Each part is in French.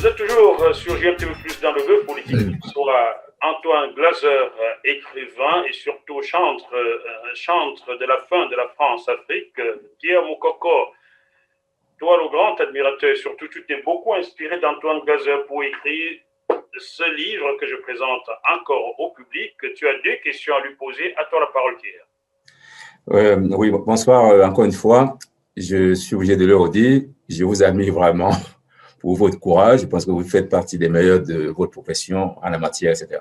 Vous êtes toujours sur GMTV+, dans le vœu politique, soit Antoine Glaser, écrivain et surtout chantre de la fin de la France-Afrique, Pierre Moukoko. Toi, le grand admirateur, surtout, tu t'es beaucoup inspiré d'Antoine Glaser pour écrire ce livre que je présente encore au public. Tu as deux questions à lui poser. À toi la parole, Pierre. Oui, bonsoir encore une fois. Je suis obligé de le redire. Je vous admire vraiment pour votre courage. Je pense que vous faites partie des meilleurs de votre profession en la matière, etc.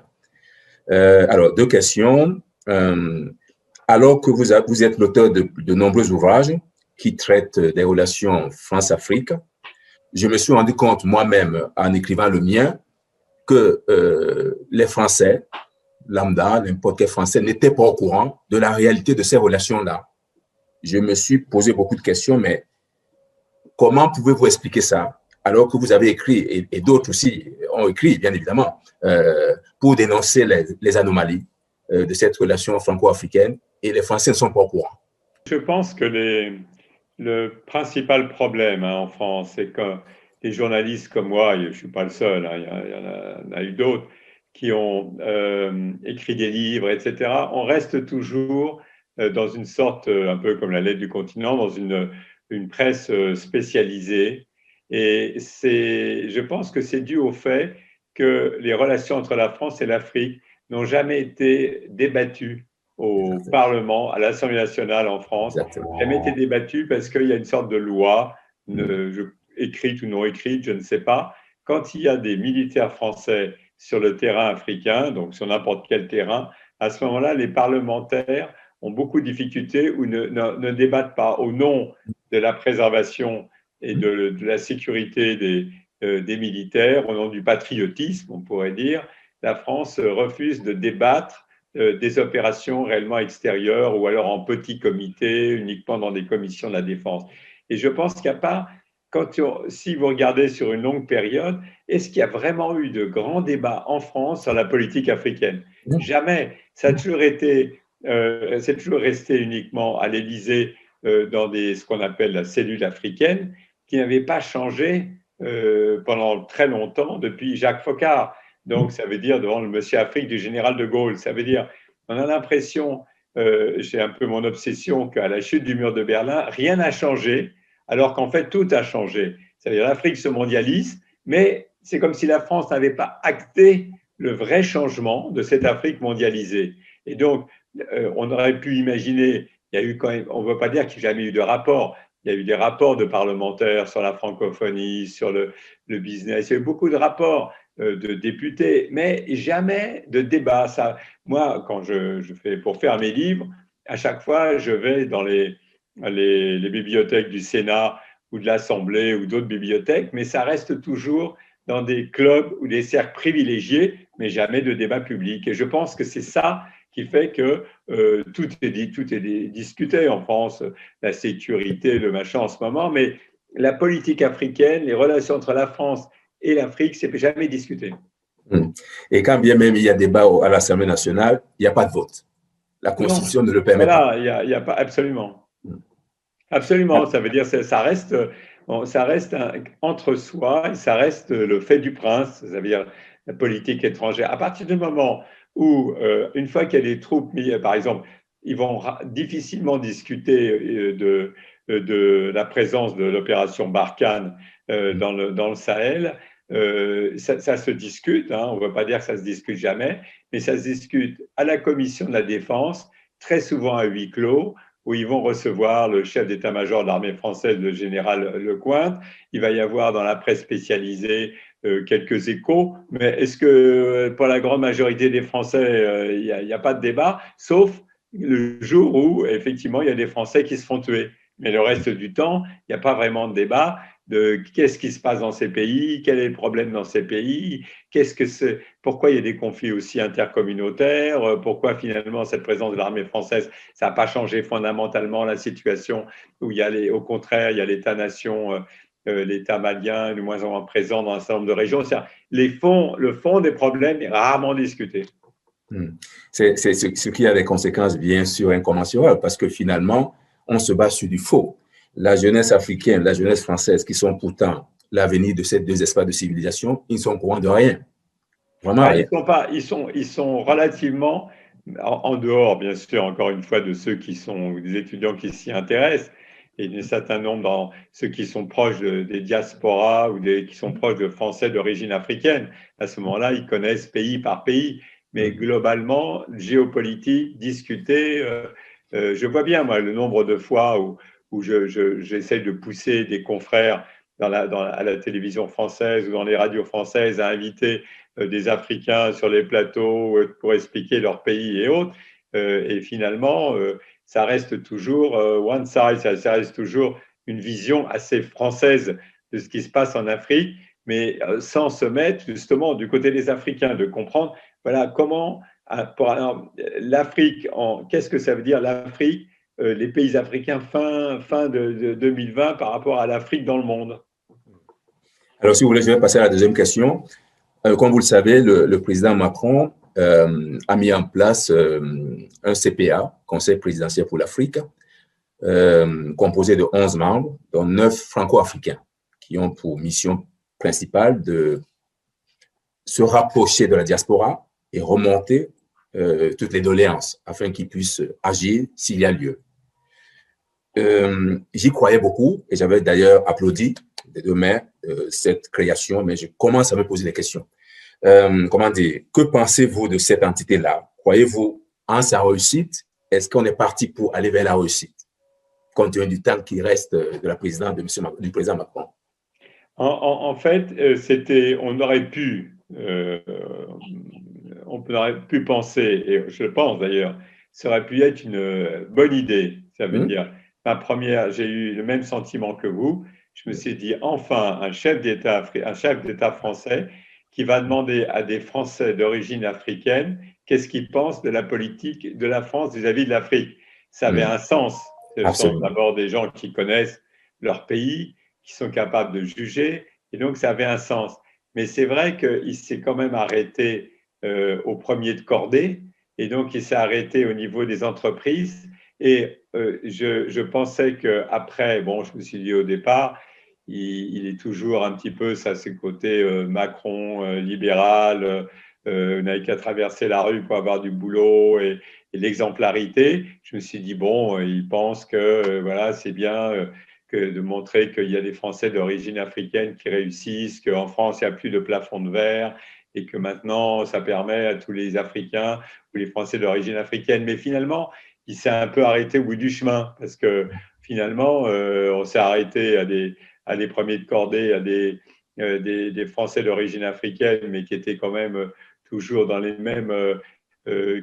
Alors, deux questions. Alors que vous êtes l'auteur de nombreux ouvrages qui traitent des relations France-Afrique, je me suis rendu compte moi-même, en écrivant le mien, que les Français, lambda, n'importe quel Français, n'étaient pas au courant de la réalité de ces relations-là. Je me suis posé beaucoup de questions, mais comment pouvez-vous expliquer ça alors que vous avez écrit, et d'autres aussi ont écrit, bien évidemment, pour dénoncer les anomalies de cette relation franco-africaine, et les Français ne sont pas au courant? Je pense que le principal problème en France, c'est que les journalistes comme moi, je ne suis pas le seul, il y en a eu d'autres, qui ont écrit des livres, etc., on reste toujours dans une sorte, un peu comme la lettre du continent, dans une presse spécialisée. Et je pense que c'est dû au fait que les relations entre la France et l'Afrique n'ont jamais été débattues au Parlement, à l'Assemblée nationale en France, jamais été débattues parce qu'il y a une sorte de loi, écrite ou non écrite, je ne sais pas. Quand il y a des militaires français sur le terrain africain, donc sur n'importe quel terrain, à ce moment-là, les parlementaires ont beaucoup de difficultés ou ne débattent pas au nom de la préservation et de la sécurité des militaires, au nom du patriotisme, on pourrait dire. La France refuse de débattre des opérations réellement extérieures ou alors en petit comité, uniquement dans des commissions de la défense. Et je pense qu'il n'y a pas, si vous regardez sur une longue période, est-ce qu'il y a vraiment eu de grands débats en France sur la politique africaine? Jamais. Ça a toujours été, c'est toujours resté uniquement à l'Élysée dans ce qu'on appelle la cellule africaine, qui n'avait pas changé pendant très longtemps depuis Jacques Foccart. Donc, ça veut dire devant le Monsieur Afrique du général de Gaulle. Ça veut dire, on a l'impression, j'ai un peu mon obsession, qu'à la chute du mur de Berlin, rien n'a changé, alors qu'en fait, tout a changé. C'est-à-dire, l'Afrique se mondialise, mais c'est comme si la France n'avait pas acté le vrai changement de cette Afrique mondialisée. Et donc, on aurait pu imaginer, il y a eu quand même, on ne veut pas dire qu'il n'y a jamais eu de rapport. Il y a eu des rapports de parlementaires sur la francophonie, sur le business. Il y a eu beaucoup de rapports de députés, mais jamais de débat. Moi, quand pour faire mes livres, à chaque fois, je vais dans les bibliothèques du Sénat ou de l'Assemblée ou d'autres bibliothèques, mais ça reste toujours dans des clubs ou des cercles privilégiés, mais jamais de débat public. Et je pense que c'est ça qui fait que tout est discuté en France, la sécurité, le machin en ce moment, mais la politique africaine, les relations entre la France et l'Afrique, c'est jamais discuté. Et quand bien même il y a débat à l'Assemblée nationale, il n'y a pas de vote. La Constitution ne le permet pas. Il n'y a pas, absolument. Absolument, ça veut dire que ça reste entre soi, et ça reste le fait du prince, ça veut dire la politique étrangère. À partir du moment où, une fois qu'il y a des troupes, par exemple, ils vont difficilement discuter de la présence de l'opération Barkhane dans le Sahel. Ça se discute, on ne veut pas dire que ça se discute jamais, mais ça se discute à la commission de la défense, très souvent à huis clos, où ils vont recevoir le chef d'état-major de l'armée française, le général Lecointre. Il va y avoir dans la presse spécialisée quelques échos, mais est-ce que pour la grande majorité des Français, il n'y a pas de débat, sauf le jour où, effectivement, il y a des Français qui se font tuer. Mais le reste du temps, il n'y a pas vraiment de débat de qu'est-ce qui se passe dans ces pays, quel est le problème dans ces pays, pourquoi il y a des conflits aussi intercommunautaires, pourquoi finalement cette présence de l'armée française, ça n'a pas changé fondamentalement la situation où au contraire, il y a l'État-nation, l'État malien de moins en moins présent dans un certain nombre de régions. Le fond des problèmes est rarement discuté. C'est ce qui a des conséquences bien sûr incommensurables parce que finalement, on se base sur du faux. La jeunesse africaine, la jeunesse française, qui sont pourtant l'avenir de ces deux espaces de civilisation, ils ne sont au courant de rien. Vraiment rien. Ils sont relativement en dehors, bien sûr, encore une fois, de ceux qui sont des étudiants qui s'y intéressent, et d'un certain nombre dans ceux qui sont proches des diasporas ou qui sont proches de Français d'origine africaine. À ce moment-là, ils connaissent pays par pays. Mais globalement, géopolitique, discuter, je vois bien, moi, le nombre de fois où j'essaie de pousser des confrères à la télévision française ou dans les radios françaises à inviter des Africains sur les plateaux pour expliquer leur pays et autres. Et finalement, ça reste toujours one size, ça reste toujours une vision assez française de ce qui se passe en Afrique, mais sans se mettre justement du côté des Africains, de comprendre voilà comment l'Afrique, qu'est-ce que ça veut dire l'Afrique, les pays africains fin de 2020 par rapport à l'Afrique dans le monde. Alors, si vous voulez, je vais passer à la deuxième question. Comme vous le savez, le président Macron a mis en place un CPA, Conseil présidentiel pour l'Afrique, composé de 11 membres, dont 9 franco-africains, qui ont pour mission principale de se rapprocher de la diaspora et remonter toutes les doléances afin qu'ils puissent agir s'il y a lieu. J'y croyais beaucoup et j'avais d'ailleurs applaudi des deux mains cette création, mais je commence à me poser des questions. Comment dire, que pensez-vous de cette entité-là? Croyez-vous en sa réussite? Est-ce qu'on est parti pour aller vers la réussite, compte tenu du temps qui reste de la présidence du président Macron? En fait, on aurait pu penser, et je pense d'ailleurs, ça aurait pu être une bonne idée. Ça veut dire, j'ai eu le même sentiment que vous. Je me suis dit, enfin, un chef d'État français qui va demander à des Français d'origine africaine qu'est-ce qu'ils pensent de la politique de la France vis-à-vis de l'Afrique. Ça avait un sens. Ce sont d'abord des gens qui connaissent leur pays, qui sont capables de juger, et donc ça avait un sens. Mais c'est vrai qu'il s'est quand même arrêté au premier de cordée, et donc il s'est arrêté au niveau des entreprises. Et je pensais qu'après, bon, je me suis dit au départ, il est toujours un petit peu, ça c'est le côté Macron, libéral, n'avait qu'à traverser la rue pour avoir du boulot et l'exemplarité. Je me suis dit, bon, il pense que voilà, c'est bien de montrer qu'il y a des Français d'origine africaine qui réussissent, qu'en France, il n'y a plus de plafond de verre et que maintenant, ça permet à tous les Africains ou les Français d'origine africaine. Mais finalement, il s'est un peu arrêté au bout du chemin parce que finalement, on s'est arrêté à des premiers de cordée, à des Français d'origine africaine, mais qui étaient quand même toujours dans les mêmes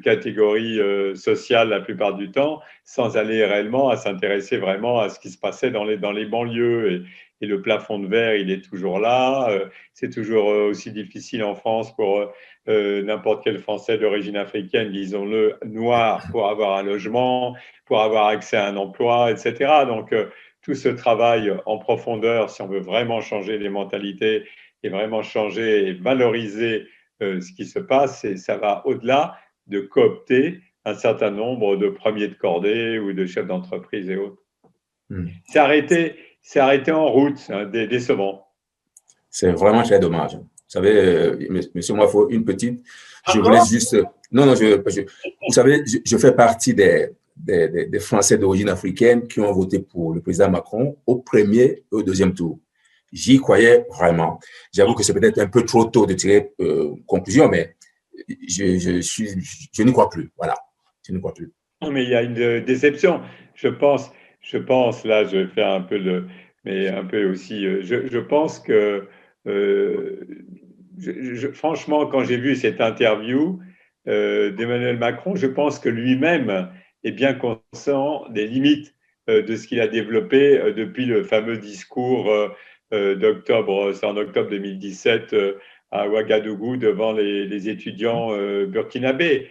catégories sociales la plupart du temps, sans aller réellement à s'intéresser vraiment à ce qui se passait dans les banlieues. Et le plafond de verre, il est toujours là. C'est toujours aussi difficile en France pour n'importe quel Français d'origine africaine, disons-le, noir, pour avoir un logement, pour avoir accès à un emploi, etc. Donc, tout ce travail en profondeur, si on veut vraiment changer les mentalités et vraiment changer et valoriser ce qui se passe, et ça va au-delà de coopter un certain nombre de premiers de cordée ou de chefs d'entreprise et autres. C'est arrêté en route, hein, décevant. C'est vraiment très dommage. Vous savez, monsieur Moifo, une petite. Je voulais juste. Non, vous savez, je fais partie des Français d'origine africaine qui ont voté pour le président Macron au premier et au deuxième tour. J'y croyais vraiment. J'avoue que c'est peut-être un peu trop tôt de tirer conclusion, mais je n'y crois plus. Voilà, je n'y crois plus. Non, mais il y a une déception. Je pense, là, je vais faire un peu mais un peu aussi, je pense que, franchement, quand j'ai vu cette interview d'Emmanuel Macron, je pense que lui-même est bien conscient des limites de ce qu'il a développé depuis le fameux discours d'octobre, c'est en octobre 2017 à Ouagadougou devant les étudiants burkinabés.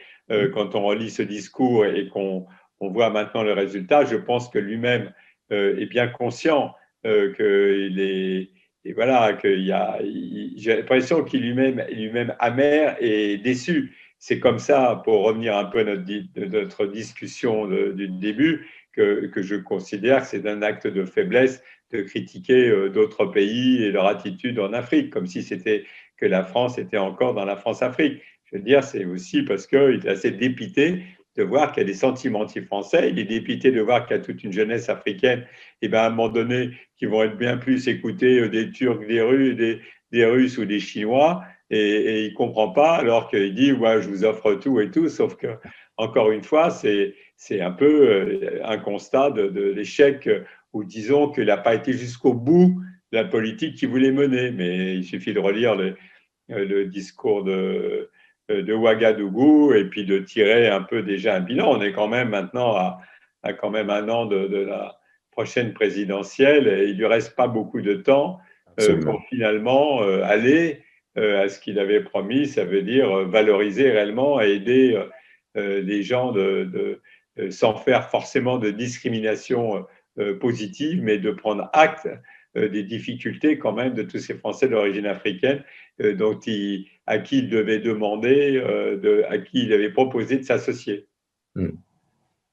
Quand on relit ce discours et qu'on voit maintenant le résultat, je pense que lui-même est bien conscient qu'il est, et voilà, j'ai l'impression qu'il est lui-même amer et déçu. C'est comme ça, pour revenir un peu à notre discussion du début, que je considère que c'est un acte de faiblesse de critiquer d'autres pays et leur attitude en Afrique, comme si c'était que la France était encore dans la France-Afrique. Je veux dire, c'est aussi parce qu'il est assez dépité de voir qu'il y a des sentiments anti-français, il est dépité de voir qu'il y a toute une jeunesse africaine, et bien à un moment donné, qui vont être bien plus écoutés des Turcs, des Russes ou des Chinois, et il ne comprend pas, alors qu'il dit ouais, je vous offre tout et tout, sauf que, encore une fois, c'est un peu un constat de l'échec, ou disons qu'il n'a pas été jusqu'au bout de la politique qu'il voulait mener. Mais il suffit de relire le discours de Ouagadougou et puis de tirer un peu déjà un bilan. On est quand même maintenant à quand même un an de la prochaine présidentielle et il lui reste pas beaucoup de temps pour finalement aller à ce qu'il avait promis. Ça veut dire valoriser réellement et aider les gens sans faire forcément de discrimination positive, mais de prendre acte des difficultés quand même de tous ces Français d'origine africaine à qui il devait demander, à qui il avait proposé de s'associer.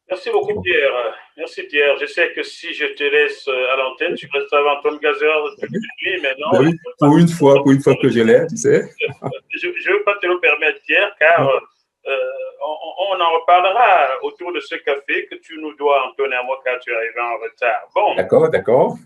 Merci beaucoup, Pierre. Merci, Pierre. Je sais que si je te laisse à l'antenne, tu restes avec Antoine Gazer toute la nuit, mais non. Oui, pour une fois que je l'ai, tu sais. Je ne veux pas te le permettre, Pierre, car on en reparlera autour de ce café que tu nous dois, Antoine et moi, car tu es arrivé en retard. Bon. D'accord.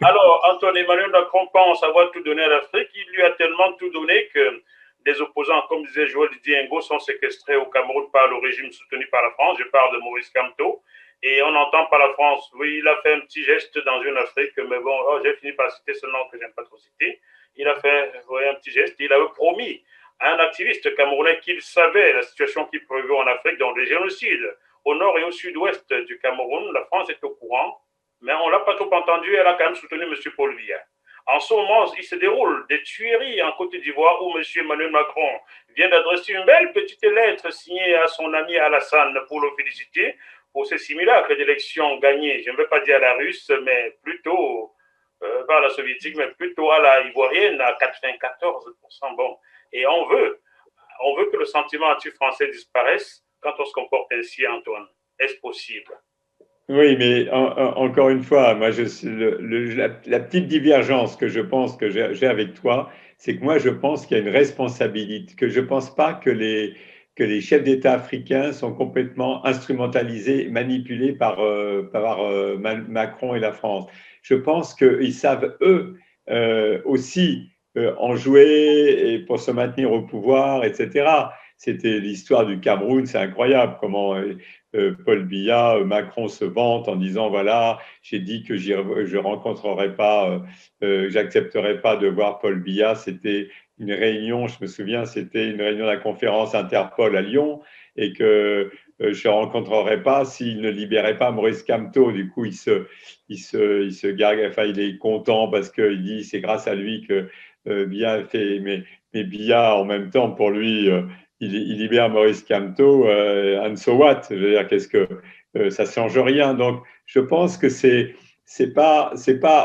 Alors, Antoine Emmanuel Macron pense avoir tout donné à l'Afrique. Il lui a tellement tout donné que des opposants, comme disait Joël Didier-Ngo, sont séquestrés au Cameroun par le régime soutenu par la France. Je parle de Maurice Kamto. Et on entend par la France, oui, il a fait un petit geste dans une Afrique, mais bon, j'ai fini par citer ce nom que je n'aime pas trop citer. Il a fait un petit geste. Il avait promis à un activiste camerounais qu'il savait la situation qui prévaut en Afrique, dans le génocide. Au nord et au sud-ouest du Cameroun, la France est au courant. Mais on ne l'a pas trop entendu, elle a quand même soutenu M. Paul Biya. En ce moment, il se déroule des tueries en Côte d'Ivoire où M. Emmanuel Macron vient d'adresser une belle petite lettre signée à son ami Alassane pour le féliciter pour ces simulacres d'élections gagnées. Je ne vais pas dire à la russe, mais plutôt pas à la soviétique, mais plutôt à la ivoirienne à 94%. Bon. Et on veut que le sentiment anti-français disparaisse quand on se comporte ainsi, Antoine. Est-ce possible? Oui, mais encore une fois, moi, la petite divergence que je pense que j'ai avec toi, c'est que moi, je pense qu'il y a une responsabilité, que je ne pense pas que les chefs d'État africains sont complètement instrumentalisés, manipulés par Macron et la France. Je pense qu'ils savent, eux, aussi en jouer et pour se maintenir au pouvoir, etc. C'était l'histoire du Cameroun, c'est incroyable comment Paul Biya, Macron se vante en disant voilà, j'ai dit que je rencontrerai pas, j'accepterai pas de voir Paul Biya. C'était une réunion, je me souviens, c'était une réunion de la conférence Interpol à Lyon et que je ne rencontrerai pas s'il ne libérait pas Maurice Kamto. Du coup, il se garde, enfin, il est content parce qu'il dit c'est grâce à lui que Biya fait, mais Biya en même temps pour lui. Il libère Maurice Kamto, and so what? Je veux dire, qu'est-ce que ça change rien. Donc, je pense que c'est pas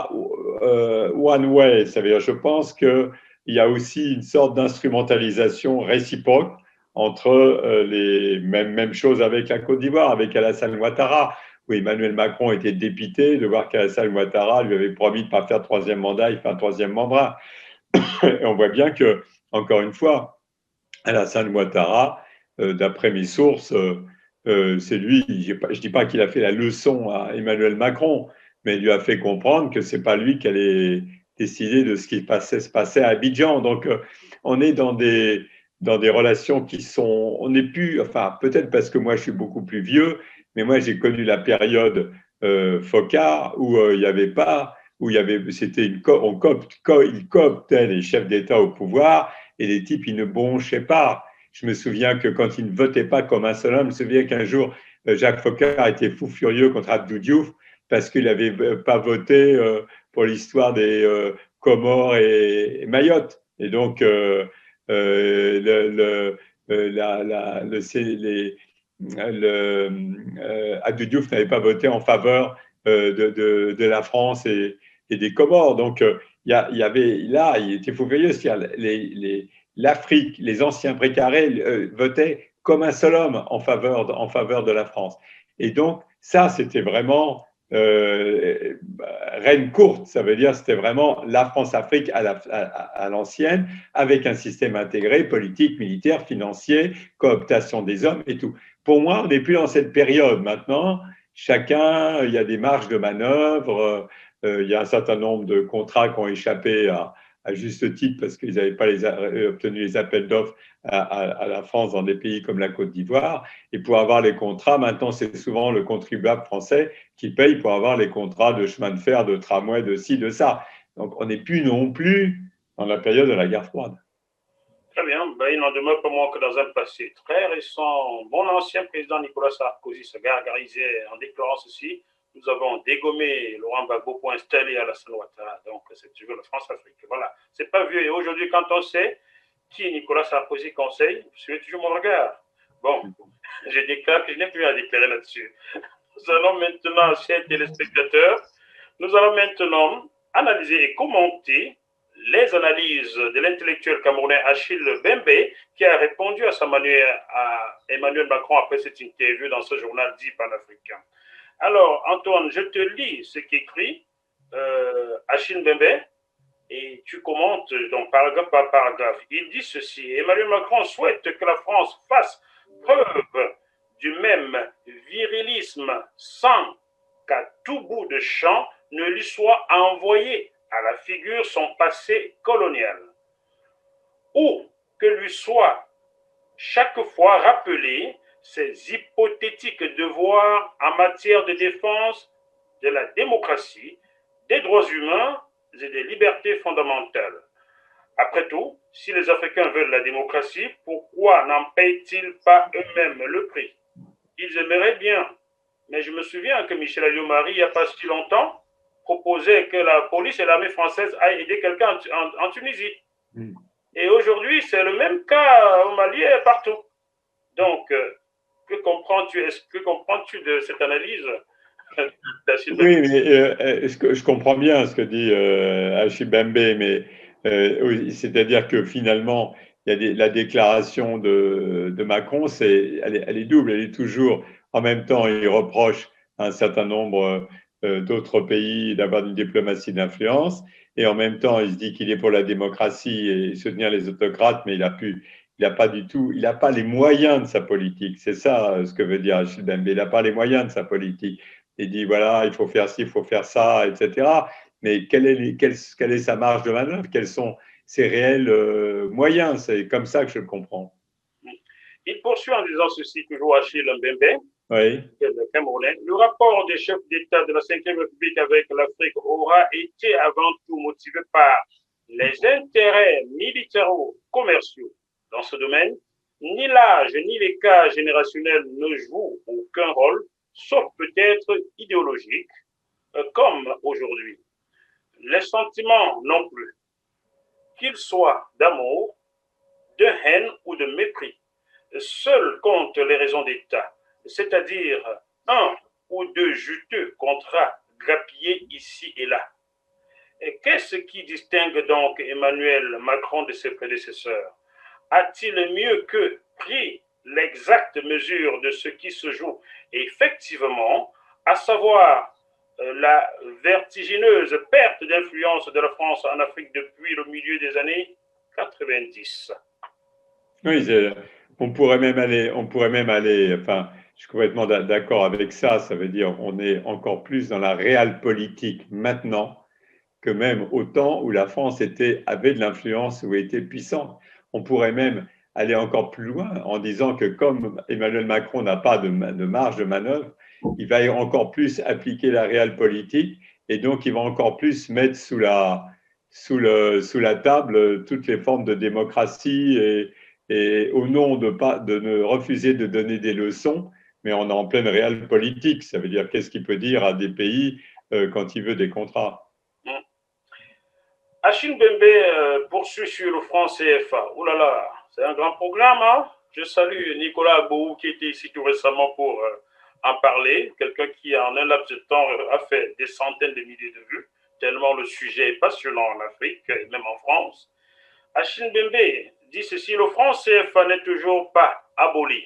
one way. Ça veut dire, je pense que il y a aussi une sorte d'instrumentalisation réciproque entre les mêmes choses avec la Côte d'Ivoire, avec Alassane Ouattara, où Emmanuel Macron était dépité de voir qu'Alassane Ouattara lui avait promis de ne pas faire troisième mandat, il fait un troisième mandat. Et on voit bien que, encore une fois, Alassane Ouattara, d'après mes sources, c'est lui, je ne dis pas qu'il a fait la leçon à Emmanuel Macron, mais il lui a fait comprendre que ce n'est pas lui qui allait décider de ce qui se passait à Abidjan. Donc, on est dans des relations qui sont… On n'est plus… Enfin, peut-être parce que moi, je suis beaucoup plus vieux, mais moi, j'ai connu la période FOCA où il n'y avait pas… où il y avait… C'était il cooptait les chefs d'État au pouvoir et les types, ils ne bronchaient pas. Je me souviens que quand ils ne votaient pas comme un seul homme, je me souviens qu'un jour, Jacques Foccart était fou furieux contre Abdou Diouf parce qu'il n'avait pas voté pour l'histoire des Comores et Mayotte. Et donc, Abdou Diouf n'avait pas voté en faveur de la France et des Comores. Donc, il était fou furieux. L'Afrique, les anciens précarés votaient comme un seul homme en faveur de la France. Et donc, ça, c'était vraiment reine courte, ça veut dire c'était vraiment la France-Afrique à l'ancienne, avec un système intégré, politique, militaire, financier, cooptation des hommes et tout. Pour moi, on n'est plus dans cette période maintenant. Chacun, il y a des marges de manœuvre, il y a un certain nombre de contrats qui ont échappé à juste titre parce qu'ils n'avaient pas obtenu les appels d'offres à la France dans des pays comme la Côte d'Ivoire. Et pour avoir les contrats, maintenant, c'est souvent le contribuable français qui paye pour avoir les contrats de chemin de fer, de tramway, de ci, de ça. Donc, on n'est plus non plus dans la période de la guerre froide. Très bien. Ben, il n'en demeure pas moins que dans un passé très récent, mon ancien président Nicolas Sarkozy se gargarisait en déclarant ceci: nous avons dégommé Laurent Gbagbo pour installer Alassane Ouattara. Donc, c'est toujours la France-Afrique. Voilà. C'est pas vieux. Et aujourd'hui, quand on sait qui Nicolas Sarkozy conseille, vous suivez toujours mon regard. Bon, je déclare que je n'ai plus à déclarer là-dessus. Nous allons maintenant, chers téléspectateurs, nous allons maintenant analyser et commenter les analyses de l'intellectuel camerounais Achille Bembe, qui a répondu à sa manière à Emmanuel Macron après cette interview dans ce journal dit panafricain. Alors, Antoine, je te lis ce qu'écrit Achille Bembe et tu commentes donc paragraphe par paragraphe. Il dit ceci: Emmanuel Macron souhaite que la France fasse preuve du même virilisme sans qu'à tout bout de champ ne lui soit envoyé à la figure son passé colonial, ou que lui soit chaque fois rappelé ses hypothétiques devoirs en matière de défense de la démocratie, des droits humains et des libertés fondamentales. Après tout, si les Africains veulent la démocratie, pourquoi n'en payent-ils pas eux-mêmes le prix? Ils aimeraient bien, mais je me souviens que Michel Alliot-Marie, il n'y a pas si longtemps, proposait que la police et l'armée française aillent aider quelqu'un en Tunisie. Et aujourd'hui, c'est le même cas au Mali et partout. Donc, que comprends-tu de cette analyse Oui, mais je comprends bien ce que dit Achille Bembe, mais c'est-à-dire que finalement, il y a la déclaration de Macron, elle est double, elle est toujours, en même temps, il reproche à un certain nombre d'autres pays d'avoir une diplomatie d'influence, et en même temps, il se dit qu'il est pour la démocratie et soutenir les autocrates, mais il n'a pas du tout, il n'a pas les moyens de sa politique. C'est ça ce que veut dire Achille Bembe, il n'a pas les moyens de sa politique. Il dit voilà, il faut faire ci, il faut faire ça, etc. Mais quelle est sa marge de manœuvre? Quels sont ses réels moyens? C'est comme ça que je le comprends. Il poursuit en disant ceci, toujours Achille Mbembe, oui. Le Camerounais. Le rapport des chefs d'État de la Ve République avec l'Afrique aura été avant tout motivé par les intérêts militaro-commerciaux. Dans ce domaine, ni l'âge ni les cas générationnels ne jouent aucun rôle, sauf peut-être idéologique, comme aujourd'hui. Les sentiments non plus, qu'ils soient d'amour, de haine ou de mépris, seuls comptent les raisons d'État, c'est-à-dire un ou deux juteux contrats grappillés ici et là. Et qu'est-ce qui distingue donc Emmanuel Macron de ses prédécesseurs? A-t-il mieux que pris l'exacte mesure de ce qui se joue effectivement, à savoir la vertigineuse perte d'influence de la France en Afrique depuis le milieu des années 90? Oui, on pourrait même aller, enfin, je suis complètement d'accord avec ça, ça veut dire on est encore plus dans la réelle politique maintenant que même au temps où la France avait de l'influence ou était puissante. On pourrait même aller encore plus loin en disant que comme Emmanuel Macron n'a pas de marge de manœuvre, il va encore plus appliquer la réelle politique et donc il va encore plus mettre sous la table toutes les formes de démocratie et au nom de ne refuser de donner des leçons, mais on est en pleine réelle politique. Ça veut dire qu'est-ce qu'il peut dire à des pays quand il veut des contrats. Achille Bembe poursuit sur le franc CFA. Ouh là là, c'est un grand programme. Hein? Je salue Nicolas Abou qui était ici tout récemment pour en parler. Quelqu'un qui, en un laps de temps, a fait des centaines de milliers de vues, tellement le sujet est passionnant en Afrique et même en France. Achille Bembe dit ceci: le franc CFA n'est toujours pas aboli.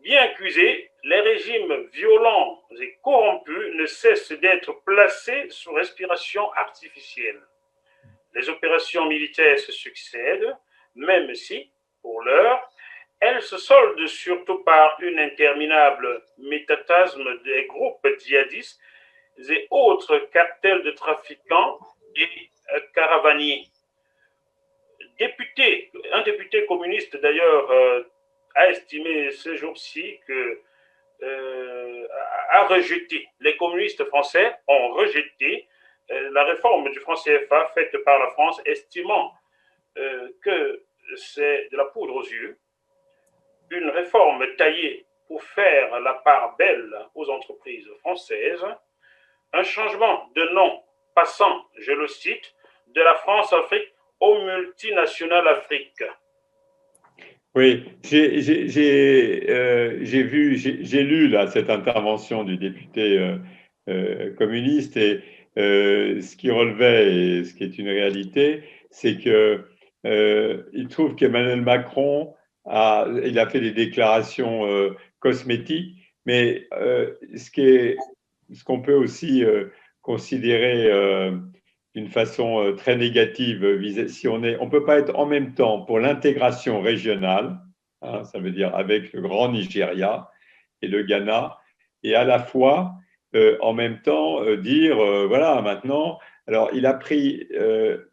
Bien accusés, les régimes violents et corrompus ne cessent d'être placés sous respiration artificielle. Les opérations militaires se succèdent, même si, pour l'heure, elles se soldent surtout par une interminable métatasme des groupes djihadistes et autres cartels de trafiquants et caravaniers. Un député communiste d'ailleurs a estimé ce jour-ci que a rejeté, les communistes français ont rejeté la réforme du franc CFA faite par la France, estimant que c'est de la poudre aux yeux, une réforme taillée pour faire la part belle aux entreprises françaises, un changement de nom passant, je le cite, de la France-Afrique aux multinationales Afrique. Oui, j'ai lu là cette intervention du député communiste et ce qui relevait et ce qui est une réalité, c'est que il trouve qu'Emmanuel Macron il a fait des déclarations cosmétiques, mais ce qu'on peut aussi considérer d'une façon très négative. Si on peut pas être en même temps pour l'intégration régionale, hein, ça veut dire avec le Grand Nigeria et le Ghana, et à la fois en même temps dire voilà maintenant. Alors il a pris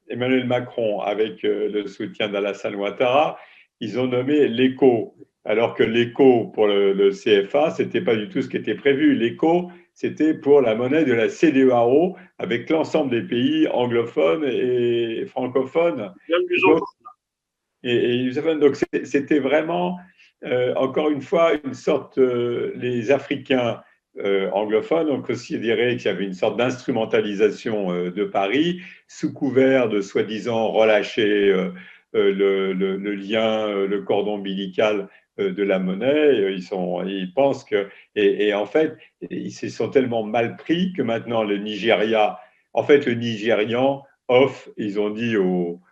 Emmanuel Macron avec le soutien d'Alassane Ouattara, ils ont nommé l'ECO, alors que l'ECO pour le CFA, c'était pas du tout ce qui était prévu. L'ECO, c'était pour la monnaie de la CEDEAO avec l'ensemble des pays anglophones et francophones. Donc, c'était vraiment, encore une fois, une sorte. Les Africains anglophones ont considéré qu'il y avait une sorte d'instrumentalisation de Paris, sous couvert de soi-disant relâcher le lien, le cordon ombilical de la monnaie. Ils pensent que. Et en fait, ils se sont tellement mal pris que maintenant, le Nigeria. En fait, le Nigérian ils ont dit aux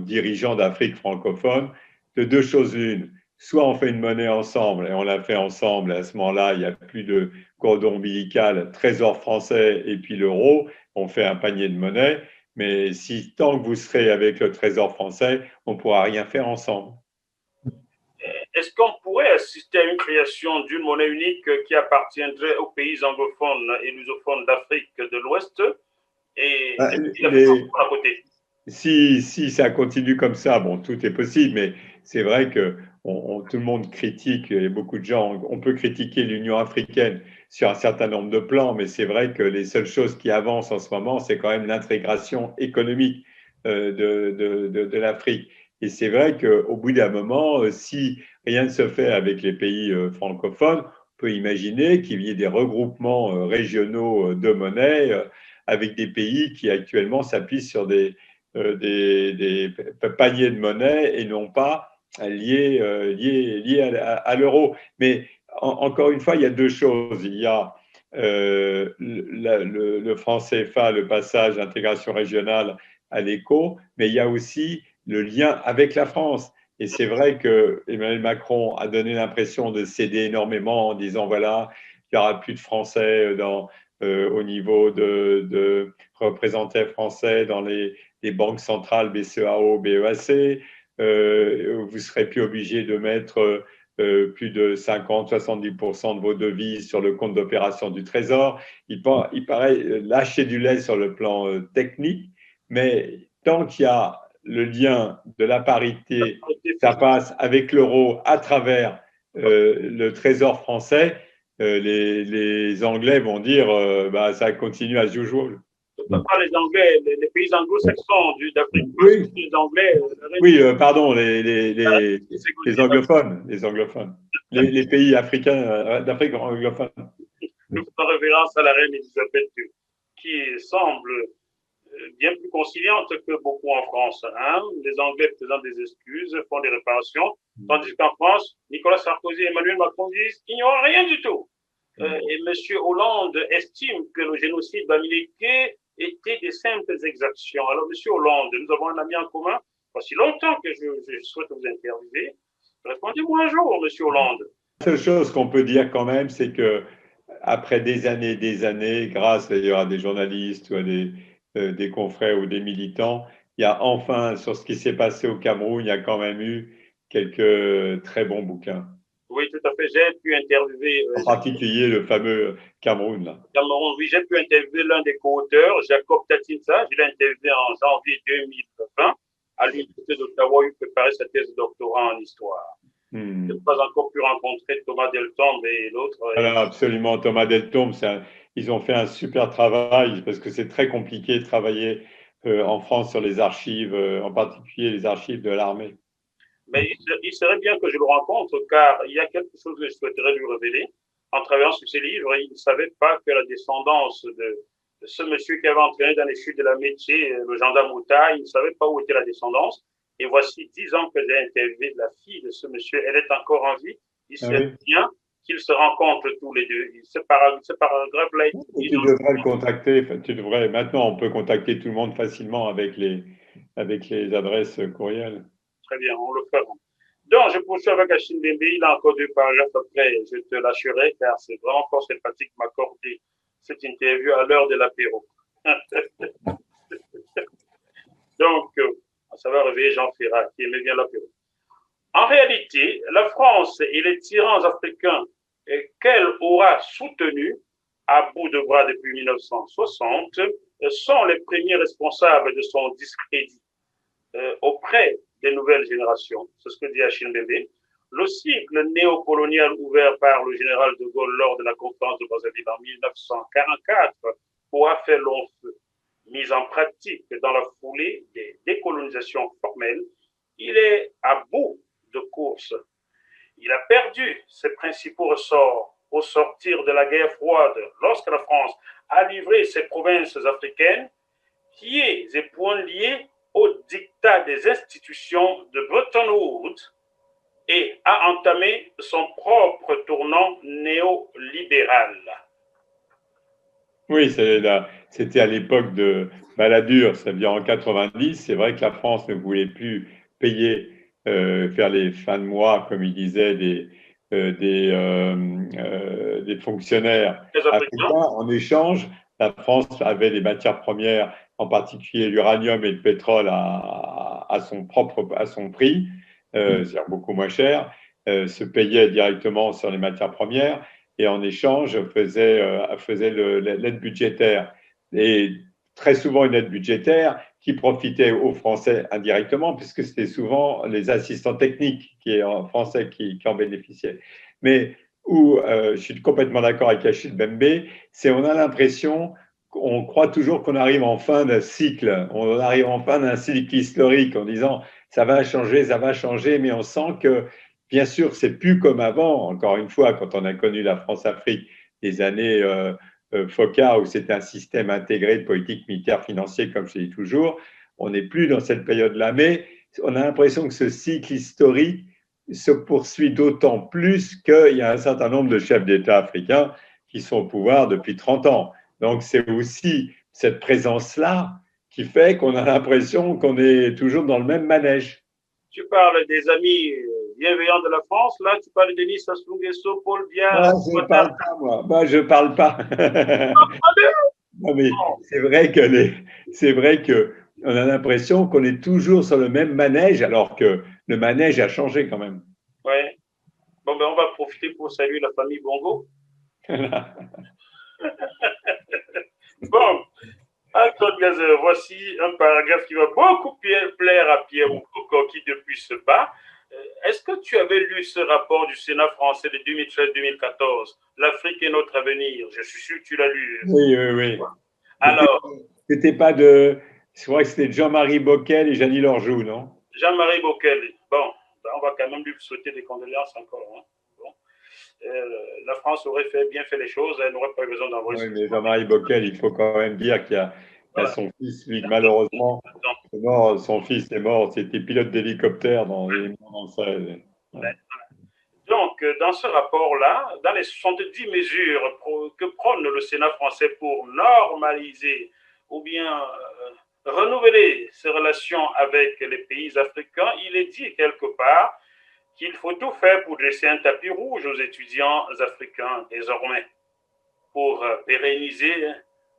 dirigeants d'Afrique francophone de deux choses l'une. Soit on fait une monnaie ensemble, et on l'a fait ensemble, et à ce moment-là, il n'y a plus de cordon ombilical, trésor français et puis l'euro, on fait un panier de monnaie. Mais si tant que vous serez avec le trésor français, on ne pourra rien faire ensemble. Est-ce qu'on pourrait assister à une création d'une monnaie unique qui appartiendrait aux pays anglophones et lusophones d'Afrique de l'Ouest et à côté? Si ça continue comme ça, bon, tout est possible, mais c'est vrai que tout le monde critique, et beaucoup de gens, on peut critiquer l'Union africaine sur un certain nombre de plans, mais c'est vrai que les seules choses qui avancent en ce moment, c'est quand même l'intégration économique de l'Afrique. Et c'est vrai qu'au bout d'un moment, si rien ne se fait avec les pays francophones, on peut imaginer qu'il y ait des regroupements régionaux de monnaie avec des pays qui actuellement s'appuient sur des paniers de monnaie et non pas liés à l'euro. Mais encore une fois, il y a deux choses. Il y a le franc CFA, le passage d'intégration régionale à l'éco, mais il y a aussi le lien avec la France. Et c'est vrai que Emmanuel Macron a donné l'impression de céder énormément en disant voilà, il n'y aura plus de Français au niveau de représentants français dans les banques centrales BCEAO, BEAC. Vous serez plus obligé de mettre plus de 50-70% de vos devises sur le compte d'opération du Trésor. Il paraît lâcher du lait sur le plan technique, mais tant qu'il y a le lien de la parité, ça passe avec l'euro à travers le Trésor français, les Anglais vont dire bah, ça continue as usual. Pas les Anglais, les pays anglo-saxons d'Afrique. Oui, les Anglais. Oui, pardon, les anglophones, les pays africains d'Afrique anglophone. Nous faisons référence à la reine Elisabeth qui semble bien plus conciliante que beaucoup en France. Hein. Les Anglais présentent des excuses, font des réparations, tandis qu'en France, Nicolas Sarkozy et Emmanuel Macron disent qu'il n'y aura rien du tout. Et M. Hollande estime que le génocide bamileke était des simples exactions. Alors, M. Hollande, nous avons un ami en commun. Voici longtemps que je souhaite vous interviewer. Répondez-moi un jour, M. Hollande. seule chose qu'on peut dire quand même, c'est que après des années, grâce d'ailleurs à des journalistes ou à des confrères ou des militants, il y a enfin, sur ce qui s'est passé au Cameroun, il y a quand même eu quelques très bons bouquins. Oui, tout à fait. J'ai pu interviewer, En particulier le fameux Cameroun, là. Cameroun, oui, j'ai pu interviewer l'un des co-auteurs, Jacob Tatinsa. Je l'ai interviewé en janvier 2020 à l'Université d'Ottawa où il préparait sa thèse de doctorat en histoire. Je n'ai pas encore pu rencontrer Thomas Deltombe et l'autre. Alors, absolument, Thomas Deltombe, ils ont fait un super travail parce que c'est très compliqué de travailler en France sur les archives, en particulier les archives de l'armée. Mais il serait bien que je le rencontre car il y a quelque chose que je souhaiterais lui révéler. En travaillant sur ses livres, il ne savait pas que la descendance de ce monsieur qui avait entraîné dans les chutes de la métier, le gendarme Outa, il ne savait pas où était la descendance. Et voici 10 ans que j'ai interviewé la fille de ce monsieur. Elle est encore en vie. Il serait bien qu'ils se rencontrent tous les deux. Ce paragraphe-là est... Tu devrais le contacter. Maintenant, on peut contacter tout le monde facilement avec les adresses courriels. Très bien, on le fera. Donc, je poursuis avec Achille Mbembe. Il a encore 2 paragraphes après. Je te lâcherai car c'est vraiment fort sympathique m'accorder cette interview à l'heure de l'apéro. Donc, ça va réveiller Jean Ferrat qui aimait bien l'apéro. En réalité, la France et les tyrans africains qu'elle aura soutenus à bout de bras depuis 1960 sont les premiers responsables de son discrédit auprès des nouvelles générations. C'est ce que dit Achille Mbembe. Le cycle néocolonial ouvert par le général de Gaulle lors de la conférence de Brazzaville en 1944 aura fait long feu. Mis en pratique dans la foulée des décolonisations formelles, il est à bout de course. Il a perdu ses principaux ressorts au sortir de la guerre froide lorsque la France a livré ses provinces africaines, pieds et poings liés au diktat des institutions de Bretton Woods et a entamé son propre tournant néolibéral. Oui, c'était à l'époque de Balladur, c'est-à-dire en 90. C'est vrai que la France ne voulait plus payer, faire les fins de mois, comme il disait, des fonctionnaires africains. En échange, la France avait des matières premières, en particulier l'uranium et le pétrole, à son prix, c'est-à-dire beaucoup moins cher, se payait directement sur les matières premières. Et en échange, faisait l'aide budgétaire. Et très souvent une aide budgétaire qui profitait aux Français indirectement, puisque c'était souvent les assistants techniques français qui en bénéficiaient. Mais où je suis complètement d'accord avec Achille Mbembe, c'est on a l'impression qu'on croit toujours qu'on arrive en fin d'un cycle, on arrive en fin d'un cycle historique en disant ça va changer, mais on sent que bien sûr, c'est plus comme avant, encore une fois, quand on a connu la France-Afrique des années FOCA, où c'était un système intégré de politique militaire financière, comme je dis toujours. On n'est plus dans cette période-là, mais on a l'impression que ce cycle historique se poursuit d'autant plus qu'il y a un certain nombre de chefs d'État africains qui sont au pouvoir depuis 30 ans. Donc, c'est aussi cette présence-là qui fait qu'on a l'impression qu'on est toujours dans le même manège. Tu parles des amis bienveillants de la France, là, tu parles de Denis Sassou Nguesso, Paul Biya. Je ne parle pas, moi. Moi, je ne parle pas. Non, mais c'est vrai qu'on a l'impression qu'on est toujours sur le même manège, alors que le manège a changé quand même. Oui. Bon, ben, on va profiter pour saluer la famille Bongo. Bon, Antoine Gazer, voici un paragraphe qui va beaucoup plaire à Pierre Moukoko qui depuis se bat. Est-ce que tu avais lu ce rapport du Sénat français de 2013-2014, L'Afrique est notre avenir? Je suis sûr que tu l'as lu. Oui. Alors, c'était pas de... Je crois que c'était Jean-Marie Bockel et Jeannie Lorjou, non? Jean-Marie Bockel. Bon, ben on va quand même lui souhaiter des condoléances encore. Hein. Bon. La France aurait bien fait les choses, elle n'aurait pas besoin d'envoyer. Oui, mais Jean-Marie Bockel, il faut quand même dire qu'il y a son fils, lui, malheureusement, est mort, son fils est mort, c'était pilote d'hélicoptère dans les moments de voilà. Donc, dans ce rapport-là, dans les 70 mesures que prône le Sénat français pour normaliser ou bien renouveler ses relations avec les pays africains, il est dit quelque part qu'il faut tout faire pour dresser un tapis rouge aux étudiants africains désormais, pour pérenniser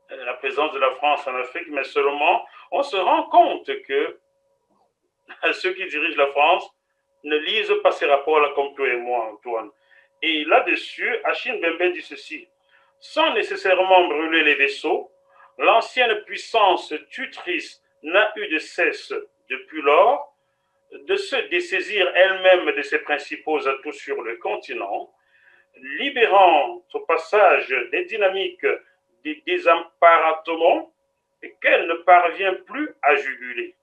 la présence de la France en Afrique, mais seulement on se rend compte que ceux qui dirigent la France ne lisent pas ces rapports-là comme toi et moi, Antoine. Et là-dessus, Achille Mbembe dit ceci: sans nécessairement brûler les vaisseaux, l'ancienne puissance tutrice n'a eu de cesse depuis lors de se dessaisir elle-même de ses principaux atouts sur le continent, libérant au passage des dynamiques des désemparattements qu'elle ne parvient plus à juguler.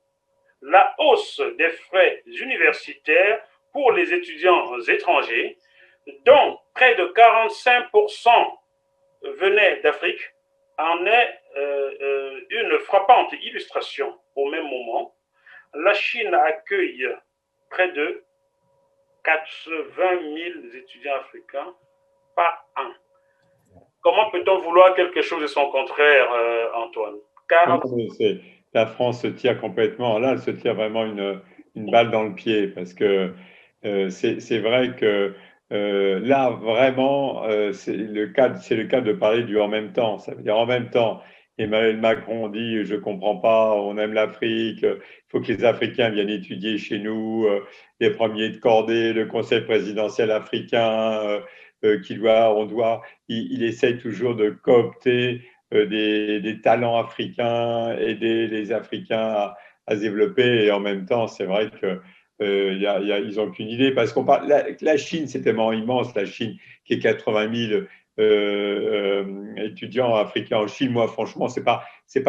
La hausse des frais universitaires pour les étudiants étrangers, dont près de 45% venaient d'Afrique, en est une frappante illustration. Au même moment, la Chine accueille près de 80 000 étudiants africains par an. Comment peut-on vouloir quelque chose de son contraire, Antoine? La France se tire complètement. Là, elle se tire vraiment une balle dans le pied parce que c'est vrai que là, vraiment, c'est le cas de parler du en même temps. Ça veut dire en même temps, Emmanuel Macron dit je comprends pas, on aime l'Afrique, il faut que les Africains viennent étudier chez nous, les premiers de cordée, le Conseil présidentiel africain, il essaye toujours de coopter des talents africains, aider les Africains à se développer. Et en même temps, c'est vrai que ils n'ont qu'une idée. Parce qu'on parle, la Chine, c'est tellement immense, la Chine, qui est 80 000 étudiants africains en Chine. Moi, franchement, c'est pas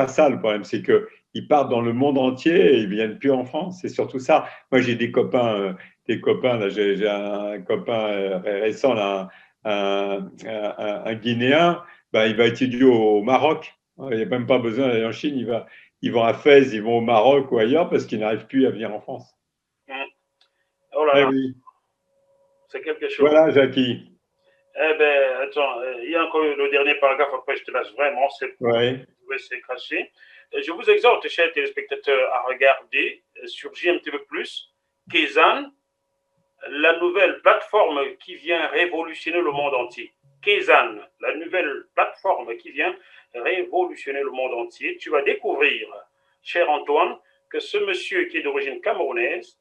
ça le problème. C'est qu'ils partent dans le monde entier et ils ne viennent plus en France. C'est surtout ça. Moi, j'ai des copains. Là, j'ai un copain récent, là, un Guinéen. Ben, il va étudier au Maroc. Il n'y a même pas besoin d'aller en Chine. Ils vont à Fès, ils vont au Maroc ou ailleurs parce qu'ils n'arrivent plus à venir en France. Oh là là, oui. c'est quelque chose. Voilà, Jackie. Eh bien, attends, il y a encore le dernier paragraphe, après je te laisse vraiment, c'est craché. Je vous exhorte, chers téléspectateurs, à regarder sur JMTV+, Kezan, la nouvelle plateforme qui vient révolutionner le monde entier. Kezan, la nouvelle plateforme qui vient révolutionner le monde entier. Tu vas découvrir, cher Antoine, que ce monsieur qui est d'origine camerounaise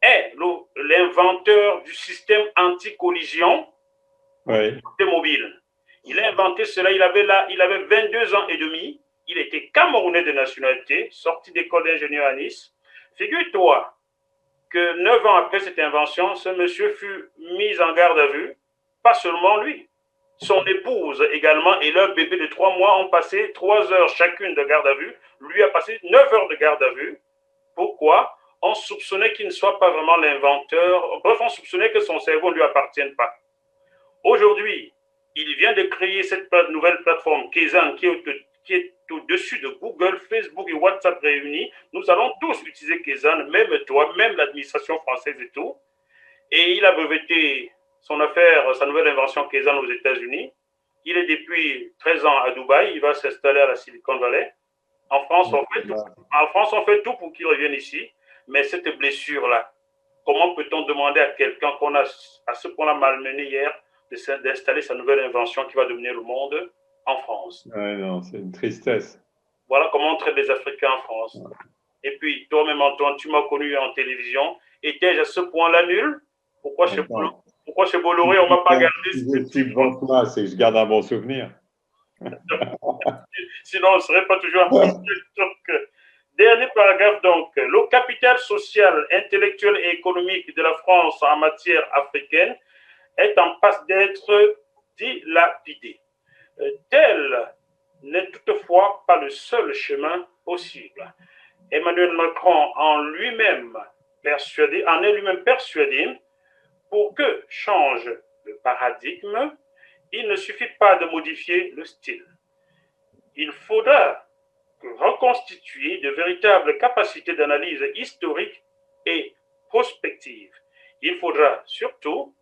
est l'inventeur du système anti-collision mobile. Il a inventé cela, il avait 22 ans et demi, il était camerounais de nationalité, sorti d'école d'ingénieur à Nice. Figure-toi que 9 ans après cette invention, ce monsieur fut mis en garde à vue, pas seulement lui, son épouse également et leur bébé de 3 mois ont passé 3 heures chacune de garde à vue, lui a passé 9 heures de garde à vue. Pourquoi? On soupçonnait qu'il ne soit pas vraiment l'inventeur, bref, on soupçonnait que son cerveau ne lui appartienne pas. Aujourd'hui, il vient de créer cette nouvelle plateforme Kezan qui est au-dessus de Google, Facebook et WhatsApp réunis. Nous allons tous utiliser Kezan, même toi, même l'administration française et tout. Et il a breveté son affaire, sa nouvelle invention Kezan aux États-Unis. Il est depuis 13 ans à Dubaï. Il va s'installer à la Silicon Valley. En France, on fait tout pour qu'il revienne ici. Mais cette blessure-là, comment peut-on demander à quelqu'un qu'on a à ce point-là malmené hier d'installer sa nouvelle invention qui va devenir le monde en France? Ouais, non, c'est une tristesse. Voilà comment on traite les Africains en France. Ouais. Et puis, toi-même, Antoine, tu m'as connu en télévision. Étais-je à ce point-là nul? Pourquoi chez Bolloré, on ne m'a pas gardé? C'est que je garde un bon souvenir. Sinon, on ne serait pas toujours donc, dernier paragraphe, donc. Le capital social, intellectuel et économique de la France en matière africaine est en passe d'être dilapidé. Tel n'est toutefois pas le seul chemin possible. Emmanuel Macron en est lui-même persuadé, pour que change le paradigme, il ne suffit pas de modifier le style. Il faudra reconstituer de véritables capacités d'analyse historique et prospective. Il faudra surtout,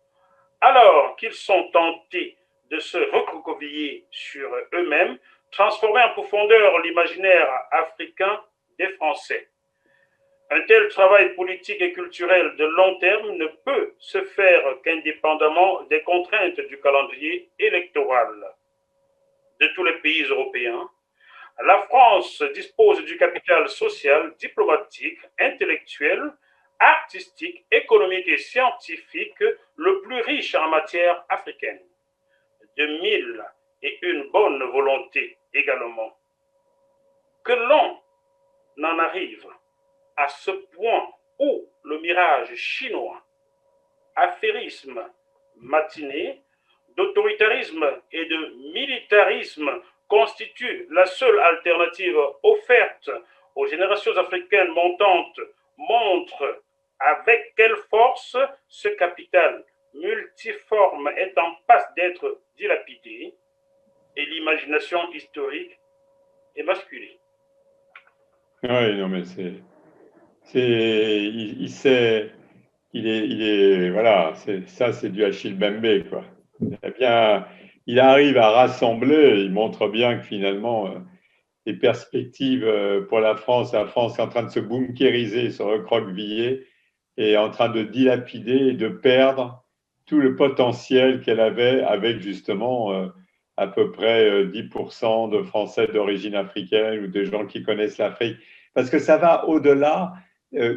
alors qu'ils sont tentés de se recroqueviller sur eux-mêmes, transformer en profondeur l'imaginaire africain des Français. Un tel travail politique et culturel de long terme ne peut se faire qu'indépendamment des contraintes du calendrier électoral de tous les pays européens. La France dispose du capital social, diplomatique, intellectuel, artistique, économique et scientifique le plus riche en matière africaine. De mille et une bonne volonté également. Que l'on en arrive à ce point où le mirage chinois, affairisme matiné, d'autoritarisme et de militarisme constitue la seule alternative offerte aux générations africaines montantes, montre avec quelle force ce capital multiforme est en passe d'être dilapidé et l'imagination historique est masculée. Oui, non, mais voilà, ça c'est du Achille Mbembe, quoi. Eh bien, il arrive à rassembler, il montre bien que finalement, les perspectives pour la France est en train de se bunkériser, se recroqueviller, et en train de dilapider et de perdre tout le potentiel qu'elle avait avec justement à peu près 10% de Français d'origine africaine ou de gens qui connaissent l'Afrique. Parce que ça va au-delà,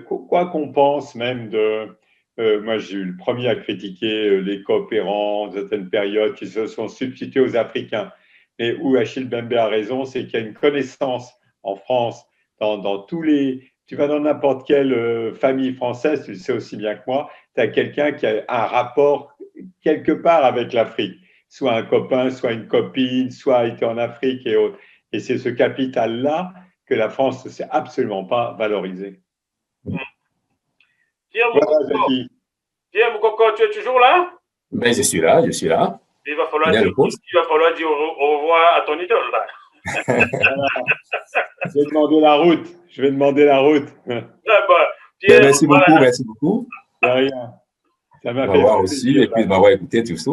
quoi qu'on pense même de... moi, j'ai eu le premier à critiquer les coopérants de certaines périodes qui se sont substitués aux Africains. Mais où Achille Mbembe a raison, c'est qu'il y a une connaissance en France dans tous les... Tu vas dans n'importe quelle famille française, tu le sais aussi bien que moi, tu as quelqu'un qui a un rapport quelque part avec l'Afrique. Soit un copain, soit une copine, soit a été en Afrique et autres. Et c'est ce capital-là que la France ne sait absolument pas valoriser. Pierre Moukoko, tu es toujours là? Ben, je suis là. Il va falloir dire au revoir à ton idole, là. Je vais demander la route. Pierre, merci beaucoup. De rien. Ça m'a fait aussi, et puis de m'avoir écouté tout ça.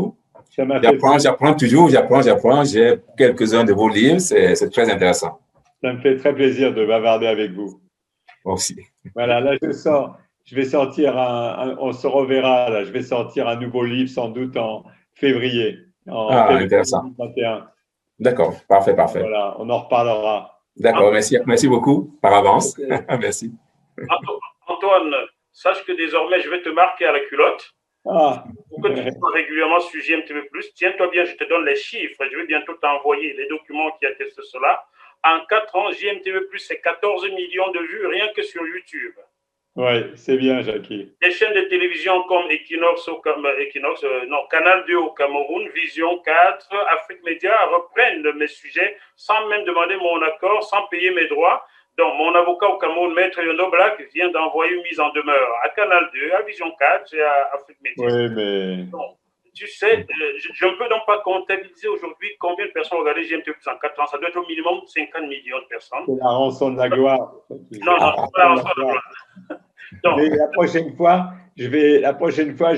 J'apprends toujours. J'ai quelques-uns de vos livres, c'est très intéressant. Ça me fait très plaisir de bavarder avec vous. Moi aussi. Voilà, là je vais sortir on se reverra, là, je vais sortir un nouveau livre sans doute en février. Intéressant. 2021. D'accord, parfait. Voilà, on en reparlera. D'accord, merci beaucoup par avance. Okay. Merci. Antoine, sache que désormais, je vais te marquer à la culotte. Pour que tu sois régulièrement sur GMTV+. Tiens-toi bien, je te donne les chiffres. Je vais bientôt t'envoyer les documents qui attestent cela. En 4 ans, GMTV+, c'est 14 millions de vues rien que sur YouTube. Oui, c'est bien, Jackie. Des chaînes de télévision comme Canal 2 au Cameroun, Vision 4, Afrique Média reprennent mes sujets sans même demander mon accord, sans payer mes droits. Donc, mon avocat au Cameroun, Maître Yondo Black, vient d'envoyer une mise en demeure à Canal 2, à Vision 4 et à Afrique Média. Oui, mais... Donc, tu sais, je ne peux donc pas comptabiliser aujourd'hui combien de personnes ont regardé GMTV+ en 4 ans. Ça doit être au minimum 50 millions de personnes. C'est la rançon de la gloire. Non, c'est pas la rançon de la gloire. Donc, mais la prochaine fois, je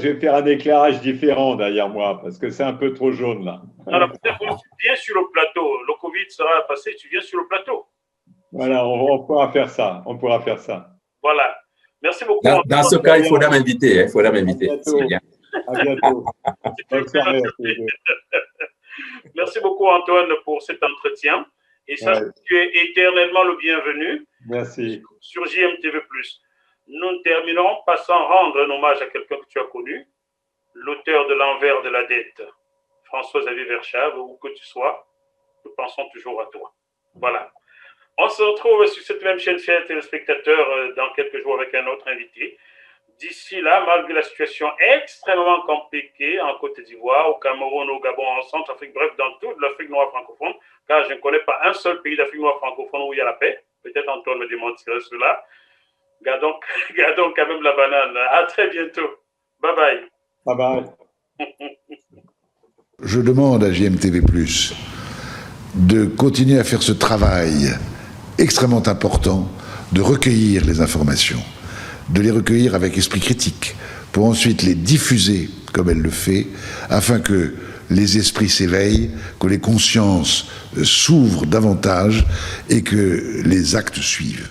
vais faire un éclairage différent derrière moi, parce que c'est un peu trop jaune, là. Non, tu viens sur le plateau. Le Covid sera passé, tu viens sur le plateau. Voilà, on pourra faire ça. Voilà. Merci beaucoup. Dans ce cas, il faudra m'inviter. C'est bien. À bientôt. Bonne soirée. Merci beaucoup, Antoine, pour cet entretien. Et ça, tu es éternellement le bienvenu. Merci. Sur JMTV+. Nous terminerons par sans rendre un hommage à quelqu'un que tu as connu, l'auteur de L'Envers de la dette, François-Xavier Verschave, où que tu sois, nous pensons toujours à toi. Voilà. On se retrouve sur cette même chaîne, chers téléspectateurs, dans quelques jours avec un autre invité. D'ici là, malgré la situation extrêmement compliquée en Côte d'Ivoire, au Cameroun, au Gabon, en Centrafrique, bref, dans toute l'Afrique noire francophone, car je ne connais pas un seul pays d'Afrique noire francophone où il y a la paix. Peut-être Antoine me démentira cela. Gardons quand même la banane. À très bientôt. Bye bye. Bye bye. Je demande à JMTV+, de continuer à faire ce travail extrêmement important de recueillir les informations, de les recueillir avec esprit critique, pour ensuite les diffuser comme elle le fait, afin que les esprits s'éveillent, que les consciences s'ouvrent davantage et que les actes suivent.